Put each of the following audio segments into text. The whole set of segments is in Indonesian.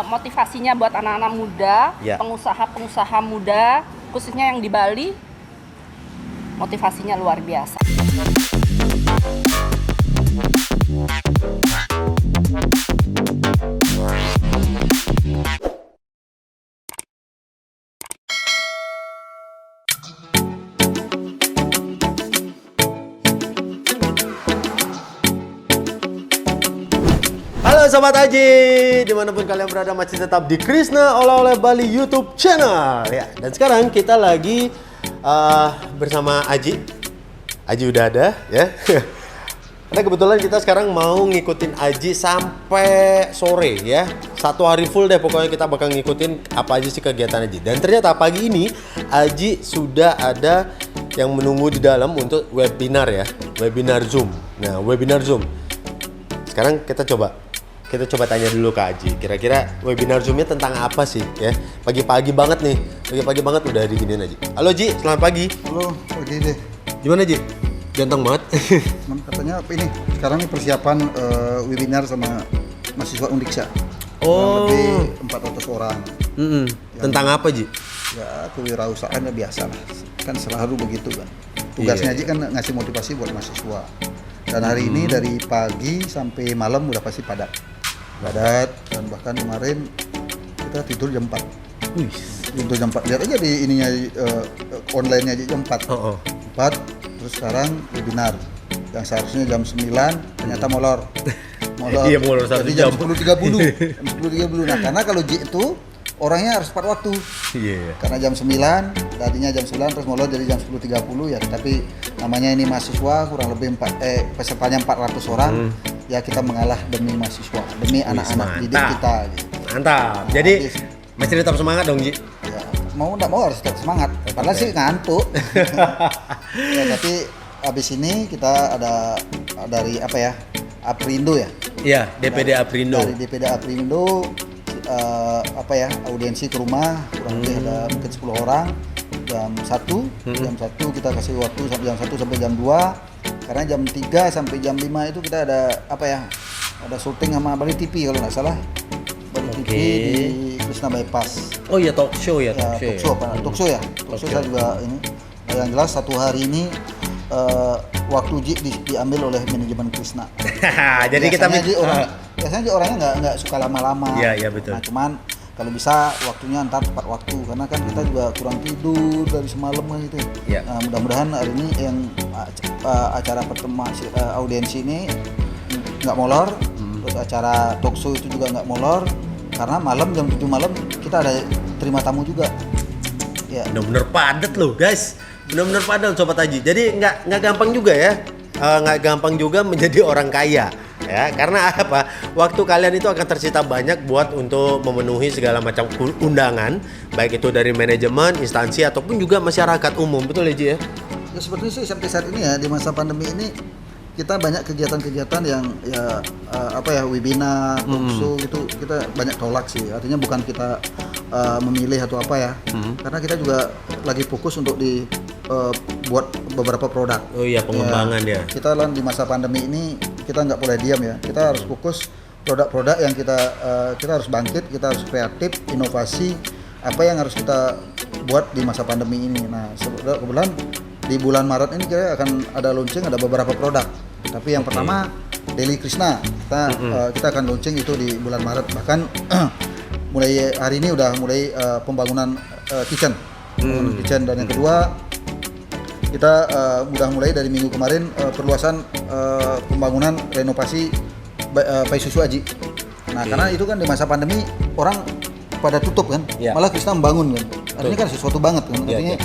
motivasinya buat anak-anak muda, pengusaha-pengusaha muda, khususnya yang di Bali, motivasinya luar biasa. Halo Sobat Aji, dimanapun kalian berada masih tetap di Krisna Oleh-oleh Bali YouTube channel ya. Dan sekarang kita lagi bersama Aji. Aji udah ada ya. Karena kebetulan kita sekarang mau ngikutin Aji sampai sore ya. 1 hari full deh pokoknya kita bakal ngikutin apa aja sih kegiatan Aji. Dan ternyata pagi ini Aji sudah ada yang menunggu di dalam untuk webinar ya. Webinar Zoom. Nah, webinar Zoom. Sekarang kita coba tanya dulu ke Aji, kira-kira webinar Zoom-nya tentang apa sih ya? Pagi-pagi banget nih, pagi-pagi banget udah diginiin Aji. Halo Ji, selamat pagi. Halo, pagi deh. Gimana Ji? Ganteng banget. Katanya apa ini? Sekarang ini persiapan webinar sama mahasiswa Undiksa. Oh. Lebih 400 orang. Tentang apa Ji? Ya kewirausahaan ya biasa lah. Kan selalu begitu kan. Tugasnya Aji kan ngasih motivasi buat mahasiswa. Dan hari ini dari pagi sampai malam udah pasti padat, dan bahkan kemarin kita tidur jam 4. Tidur jam 4, lihat aja di ininya online-nya aja jam 4. 4, terus sekarang webinar yang seharusnya jam 9 ternyata molor. Iya, molor 1 jadi jam. jam 10.30. Jam 10.30. Nah, karena kalau J itu orangnya harus tepat waktu. Karena jam 9, tadinya jam 9 terus molor jadi jam 10.30 ya. Tapi namanya ini mahasiswa kurang lebih pesertanya 400 orang. Ya kita mengalah demi mahasiswa, demi anak-anak didik kita gitu. Mantap. Jadi masih tetap semangat dong Ji. Ya, mau enggak mau harus tetap semangat. Padahal sih ngantuk. Ya, tapi habis ini kita ada dari apa ya? Aprindo ya. Iya, DPD Aprindo. Dari DPD Aprindo audiensi ke rumah kurang lebih ada mungkin 10 orang jam 1. Jam 1 kita kasih waktu sampai jam 1 sampai jam 2 karena jam 3 sampai jam 5 itu kita ada ada syuting sama Bali TV kalau nggak salah, Bali TV di Krisna Bypass. Oh iya, talk show ya, Talk show saya juga ini. Yang jelas 1 hari ini waktu diambil oleh manajemen Krisna. Jadi biasanya orangnya nggak suka lama-lama. Iya betul. Nah, cuman kalau bisa waktunya antar tepat waktu karena kan kita juga kurang tidur dari semalam kan gitu. Ya. Nah, mudah-mudahan hari ini yang acara pertemuan audiensi ini nggak molor. Terus acara talk show itu juga nggak molor karena malam jam 7 malam kita ada terima tamu juga. Ya. Bener-bener padat loh guys. Bener-bener padat Sobat Aji. Jadi nggak gampang juga ya. Nggak gampang juga menjadi orang kaya. Ya, karena apa? Waktu kalian itu akan tersita banyak buat untuk memenuhi segala macam undangan, baik itu dari manajemen, instansi ataupun juga masyarakat umum, betul ya Ji ya? Ya sepertinya sih sampai saat ini ya di masa pandemi ini kita banyak kegiatan-kegiatan yang webinar, talk show gitu kita banyak tolak sih. Artinya bukan kita memilih atau apa ya, karena kita juga lagi fokus untuk buat beberapa produk. Oh iya, pengembangan ya. Kita di masa pandemi ini kita nggak boleh diam ya. Kita harus fokus produk-produk yang kita harus bangkit, kita harus kreatif, inovasi apa yang harus kita buat di masa pandemi ini. Nah, kebetulan di bulan Maret ini kita akan ada launching ada beberapa produk. Tapi yang pertama Daily Krisna kita akan launching itu di bulan Maret. Bahkan mulai hari ini udah mulai pembangunan kitchen. Dan yang kedua kita udah mulai dari minggu kemarin perluasan pembangunan renovasi Pai Susu Aji. Nah, karena itu kan di masa pandemi orang pada tutup kan, malah Krisna membangun kan. Artinya kan sesuatu banget kan. Artinya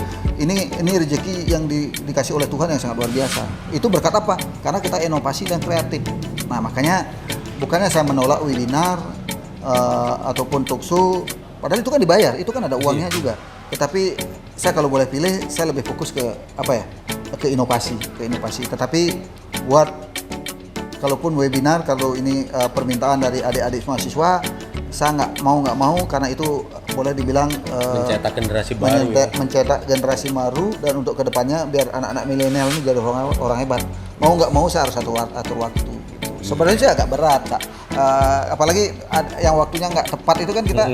ini rezeki yang dikasih oleh Tuhan yang sangat luar biasa. Itu berkat apa? Karena kita inovasi dan kreatif. Nah, makanya bukannya saya menolak webinar ataupun talk show, padahal itu kan dibayar, itu kan ada uangnya juga. Tetapi saya kalau boleh pilih, saya lebih fokus ke ke inovasi. Tetapi buat kalaupun webinar, kalau ini permintaan dari adik-adik mahasiswa, saya nggak mau karena itu boleh dibilang mencetak generasi baru, mencetak generasi baru, dan untuk kedepannya biar anak-anak milenial ini jadi orang hebat. Mau nggak mau saya harus atur waktu. Gitu. Sebenarnya sih agak berat, apalagi yang waktunya nggak tepat itu kan kita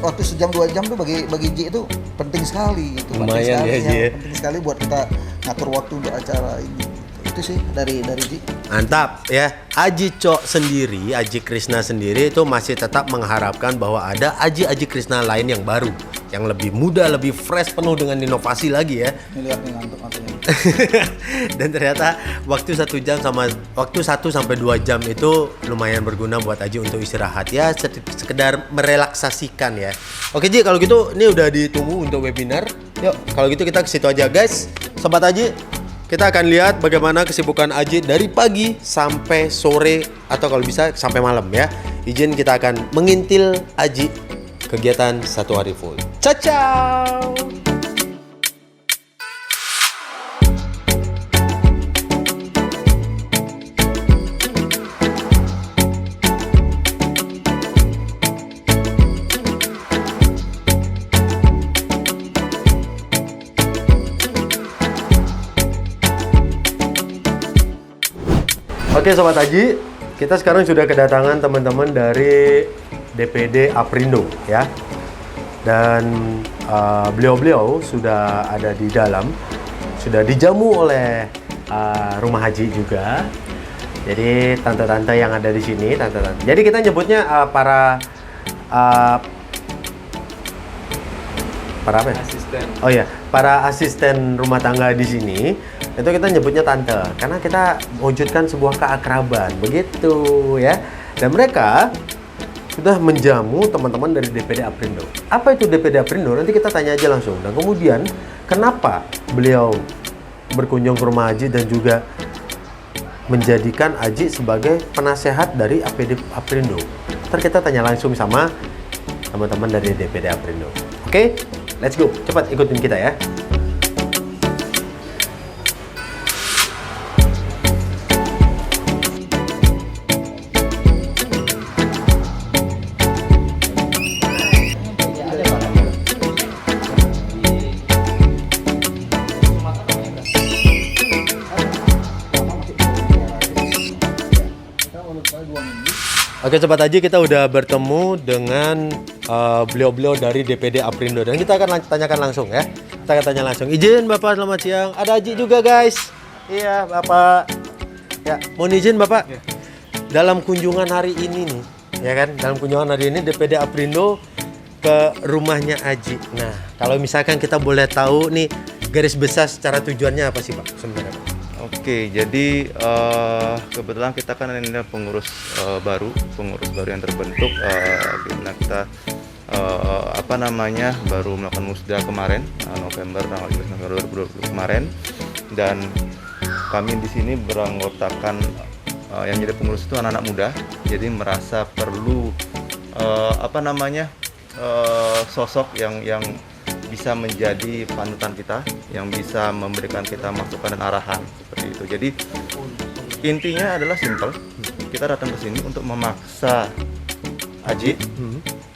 waktu sejam 2 jam tuh bagi Ji itu penting sekali gitu. Lumayan ya, Ji ya. Penting sekali buat kita ngatur waktu untuk acara ini. Itu sih dari Ji. Mantap ya. Aji Cok sendiri, Aji Krishna sendiri itu masih tetap mengharapkan bahwa ada Aji Krishna lain yang baru, yang lebih muda, lebih fresh, penuh dengan inovasi lagi ya. Ini lihat nih ngantuk-ngantuknya. Dan ternyata waktu 1 sampai 2 jam itu lumayan berguna buat Aji untuk istirahat ya, sekedar merelaksasikan ya. Oke Ji, kalau gitu ini udah ditunggu untuk webinar. Yuk, kalau gitu kita ke situ aja guys. Sobat Aji, kita akan lihat bagaimana kesibukan Aji dari pagi sampai sore atau kalau bisa sampai malam ya. Izin kita akan mengintil Aji kegiatan 1 hari full. Ciao. Oke Sobat Aji, kita sekarang sudah kedatangan teman-teman dari DPD Aprindo ya. Dan beliau-beliau sudah ada di dalam, sudah dijamu oleh Rumah Haji juga. Jadi tante-tante yang ada di sini, tante-tante. Jadi kita nyebutnya para apa ya? Asisten. Oh ya, para asisten rumah tangga di sini itu kita nyebutnya tante karena kita wujudkan sebuah keakraban begitu ya. Dan mereka sudah menjamu teman-teman dari DPD Aprindo. Apa itu DPD Aprindo? Nanti kita tanya aja langsung. Dan kemudian kenapa beliau berkunjung ke rumah Aji dan juga menjadikan Aji sebagai penasehat dari APD Aprindo? Ntar kita tanya langsung sama teman-teman dari DPD Aprindo. Oke, let's go. Cepat ikutin kita ya. Oke Sobat Aji, kita udah bertemu dengan beliau-beliau dari DPD Aprindo dan kita akan tanyakan langsung ya. Kita akan tanya langsung. Izin Bapak, selamat siang. Ada Aji juga guys. Iya Bapak. Ya, mohon izin Bapak. Ya. Dalam kunjungan hari ini nih, ya kan? Dalam kunjungan hari ini DPD Aprindo ke rumahnya Aji. Nah, kalau misalkan kita boleh tahu nih garis besar secara tujuannya apa sih Pak sebenarnya Pak? Oke, jadi kebetulan kita kan ini pengurus baru yang terbentuk. Dimana kita baru melakukan musda kemarin, November tanggal 15 November 2020 kemarin, dan kami di sini beranggotakan yang jadi pengurus itu anak-anak muda. Jadi merasa perlu sosok yang bisa menjadi panutan kita, yang bisa memberikan kita masukan dan arahan seperti itu. Jadi intinya adalah simple. Kita datang ke sini untuk memaksa Aji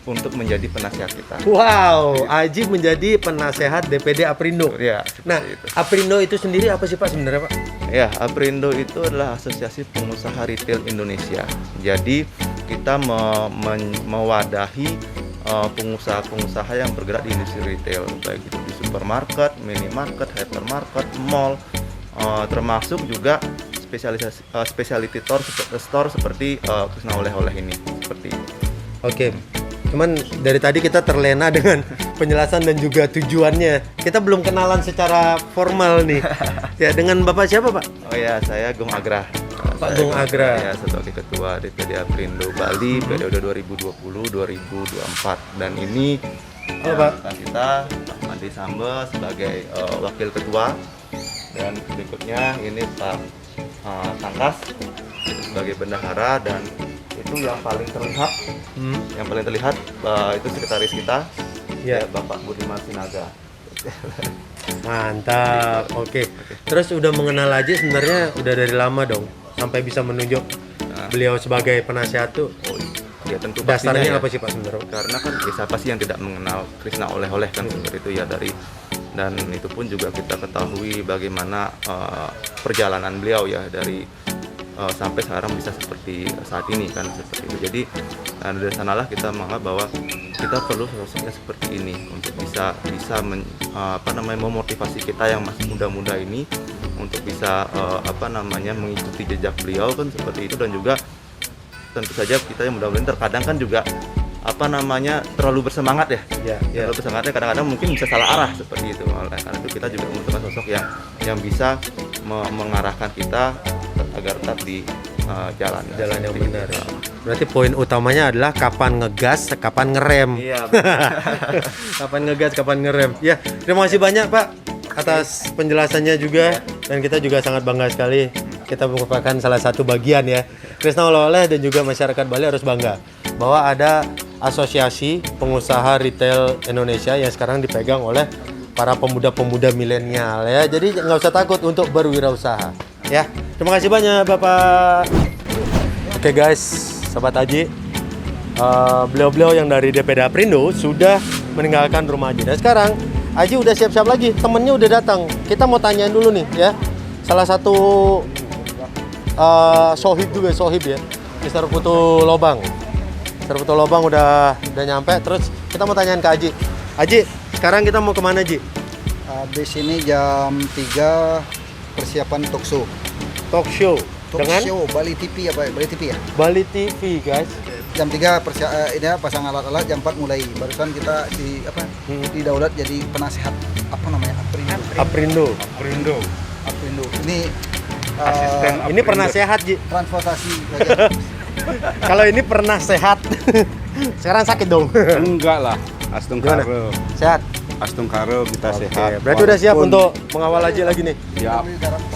untuk menjadi penasehat kita. Wow, Aji menjadi penasehat DPD Aprindo. Ya, Nah, itu. Aprindo itu sendiri apa sih Pak sebenarnya Pak? Ya, Aprindo itu adalah Asosiasi Pengusaha Retail Indonesia. Jadi kita mewadahi pengusaha-pengusaha yang bergerak di industri retail, baik itu di supermarket, minimarket, hypermarket, mall, termasuk juga specialty store seperti Krishna oleh-oleh ini, seperti itu. Oke, cuman dari tadi kita terlena dengan penjelasan dan juga tujuannya. Kita belum kenalan secara formal nih. Ya, dengan Bapak siapa Pak? Oh ya, saya Gung Agra. Pak Gung Agra. Ya, sebagai Ketua DPD Aprindo Bali periode 2020-2024. Dan ini Halo, Pak. kita Pak Mandi Sambe sebagai Wakil Ketua. Dan berikutnya ini Pak Tangkas sebagai Bendahara, dan itu yang paling terlihat itu sekretaris kita, Ya. Bapak Budiman Sinaga. Mantap. Oke. Terus udah mengenal Aji sebenarnya udah dari lama dong sampai bisa menunjuk beliau sebagai penasehat tuh. Ya tentu Dasarnya pastinya ya. apa sih Pak sebenarnya? Karena kan siapa sih yang tidak mengenal Krishna oleh-oleh kan seperti itu ya, dan itu pun juga kita ketahui bagaimana perjalanan beliau ya dari sampai sekarang bisa seperti saat ini kan seperti itu. Jadi dari sanalah kita menganggap bahwa kita perlu sosoknya seperti ini untuk bisa memotivasi kita yang masih muda-muda ini untuk bisa mengikuti jejak beliau kan seperti itu. Dan juga tentu saja kita yang muda-muda terkadang kan juga terlalu bersemangat ya. Terlalu bersemangatnya kadang-kadang mungkin bisa salah arah seperti itu. Karena itu kita juga membutuhkan sosok yang bisa mengarahkan kita agar tetap di jalan yang benar. Berarti poin utamanya adalah kapan ngegas, kapan ngerem. Iya. Kapan ngegas, kapan ngerem. Ya, terima kasih banyak Pak atas penjelasannya juga, dan kita juga sangat bangga sekali. Kita merupakan salah satu bagian ya. Krishna Oleh-oleh dan juga masyarakat Bali harus bangga bahwa ada asosiasi pengusaha retail Indonesia yang sekarang dipegang oleh para pemuda-pemuda milenial ya. Jadi nggak usah takut untuk berwirausaha ya. Terima kasih banyak Bapak. Oke guys, Sobat Aji, beliau-beliau yang dari DPD Aprindo sudah meninggalkan rumah Aji. Dan sekarang Aji udah siap-siap lagi, temennya udah datang. Kita mau tanyain dulu nih ya, salah satu sohib ya, Mr. Putu Lobang. Mr. Putu Lobang udah nyampe. Terus kita mau tanyain ke Aji. Aji, sekarang kita mau kemana Aji? Habis ini jam 3 persiapan talk show. Talk show dengan Show Bali TV Bali TV ya? Bali TV guys. Jam 3 ini pasang alat-alat, jam 4 mulai. Barusan kita di Daulat jadi penasehat Aprindo. Ini Ini pernah sehat Ji. transportasi Kalau ini pernah sehat. Sekarang sakit dong. Enggak lah, Astung Gimana? Karo. Sehat. Astung Karo kita Oke, sehat. berarti udah siap Walaupun- untuk mengawal Aji lagi nih. Siap.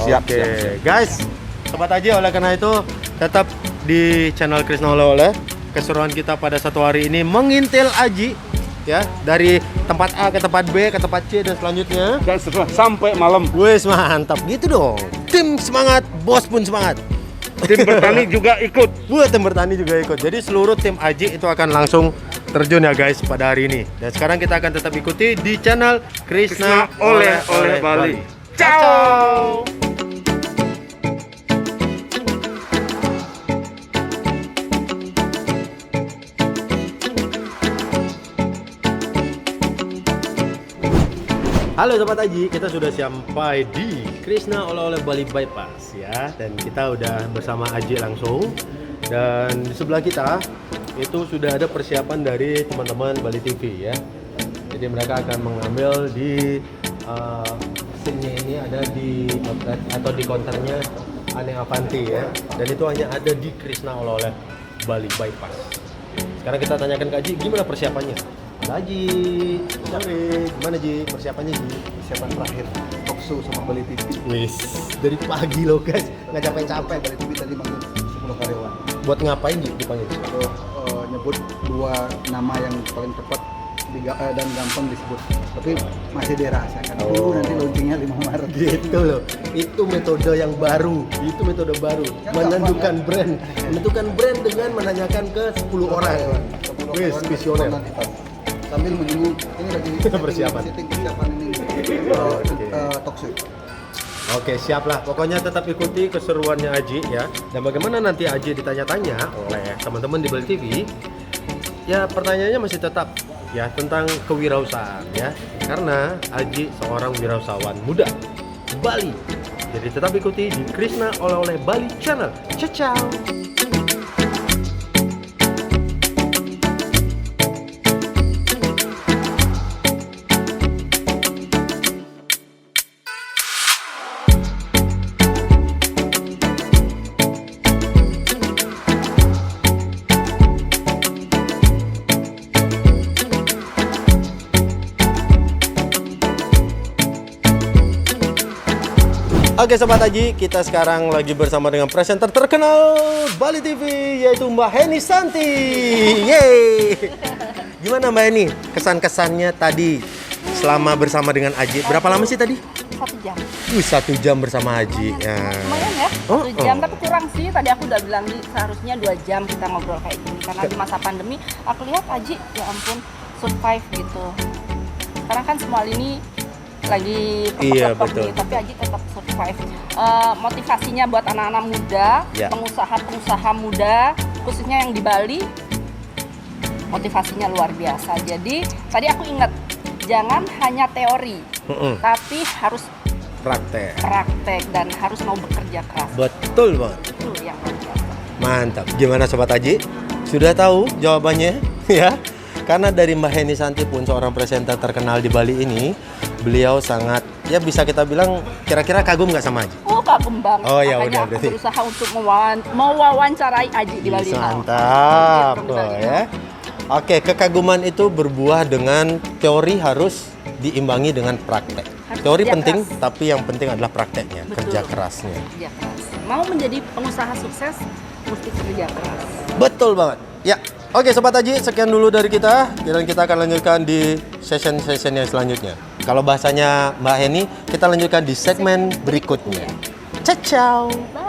Siap, Oke, siap. guys, Sobat Aji, oleh karena itu tetap di channel Krishna Oleh-oleh. Keseruan kita pada satu hari ini mengintil Aji ya, dari tempat A ke tempat B ke tempat C dan selanjutnya. Dan setelah sampai malam, Wes mantap gitu dong. Tim semangat, bos pun semangat. tim bertani juga ikut. Buat tim bertani juga ikut. Jadi seluruh tim Aji itu akan langsung terjun ya guys pada hari ini. Dan sekarang kita akan tetap ikuti di channel Krishna Oleh-oleh Bali. Ciao. Halo Sobat Aji, kita sudah sampai di Krishna Oleh-oleh Bali Bypass ya. Dan kita udah bersama Aji langsung. Dan di sebelah kita itu sudah ada persiapan dari teman-teman Bali TV ya. Jadi mereka akan mengambil di scene-nya ini ada di outlet atau di counternya Aneh Avanti ya. Dan itu hanya ada di Krishna Oleh-oleh Bali Bypass. Sekarang kita tanyakan ke Aji, gimana persiapannya? Halo Aji, sore, gimana Ji persiapannya Ji? persiapan terakhir talk show sama Bali TV. Wis, dari pagi loh guys, nggak capek-capek. Bali TV tadi manggil 10 karyawan. Buat ngapain Ji dipanggil? Kalau nyebut 2 nama yang paling cepat dan gampang disebut, tapi masih dirahasiakan. Tunggu nanti launchingnya 5 Maret. Gitu loh, itu metode yang baru, itu metode baru. Menentukan brand dengan menanyakan ke 10 orang. Wis, visioner. Sambil menunggu ini lagi Persiapan. persiapan ini talk show. Oke, siap lah. Pokoknya tetap ikuti keseruannya Aji ya. Dan bagaimana nanti Aji ditanya-tanya oleh teman-teman di Bali TV, ya pertanyaannya masih tetap ya tentang kewirausahaan ya. Karena Aji seorang wirausahawan muda Bali. Jadi tetap ikuti di Krishna Oleh-oleh Bali Channel. Ciao. Oke Sobat Aji, kita sekarang lagi bersama dengan presenter terkenal Bali TV, yaitu Mbak Heni Santi. Yeay. Gimana Mbak Heni, kesan-kesannya tadi selama bersama dengan Aji? Berapa lama sih tadi? 1 jam. 1 jam bersama Aji. Ya. Lumayan ya, 1 jam, tapi kurang sih. Tadi aku udah bilang seharusnya 2 jam kita ngobrol kayak gini. Karena di masa pandemi, aku lihat Aji, ya ampun, survive gitu. Sekarang kan semua ini lagi Iya, ketok-ketok betul. nih, tapi Aji tetap survive. Motivasinya buat anak-anak muda, Ya. pengusaha-pengusaha muda, khususnya yang di Bali, motivasinya luar biasa. Jadi tadi aku ingat, jangan hanya teori, tapi harus Praktek. praktek dan harus mau bekerja keras. Betul banget. Itu yang luar biasa. Mantap. Gimana Sobat Aji? Sudah tahu jawabannya ya? Karena dari Mbak Heni Santi pun seorang presenter terkenal di Bali ini, beliau sangat, ya bisa kita bilang kira-kira kagum nggak sama Aji? Oh, kagum banget. Oh, ya Makanya udah, aku berarti. berusaha untuk mewawancarai Aji di Bali. Mantap. Di Oh, Bali. ya. Oke, kekaguman itu berbuah dengan teori harus diimbangi dengan praktek. Harus Teori kerja penting, keras. tapi yang penting adalah prakteknya, Betul. kerja kerasnya. Kerja keras. Mau menjadi pengusaha sukses, mesti kerja keras. Betul banget. Ya, oke Sobat Aji, sekian dulu dari kita. Dan kita akan lanjutkan di session-session yang selanjutnya. Kalau bahasanya Mbak Heni, kita lanjutkan di segmen berikutnya. Ciao. Bye.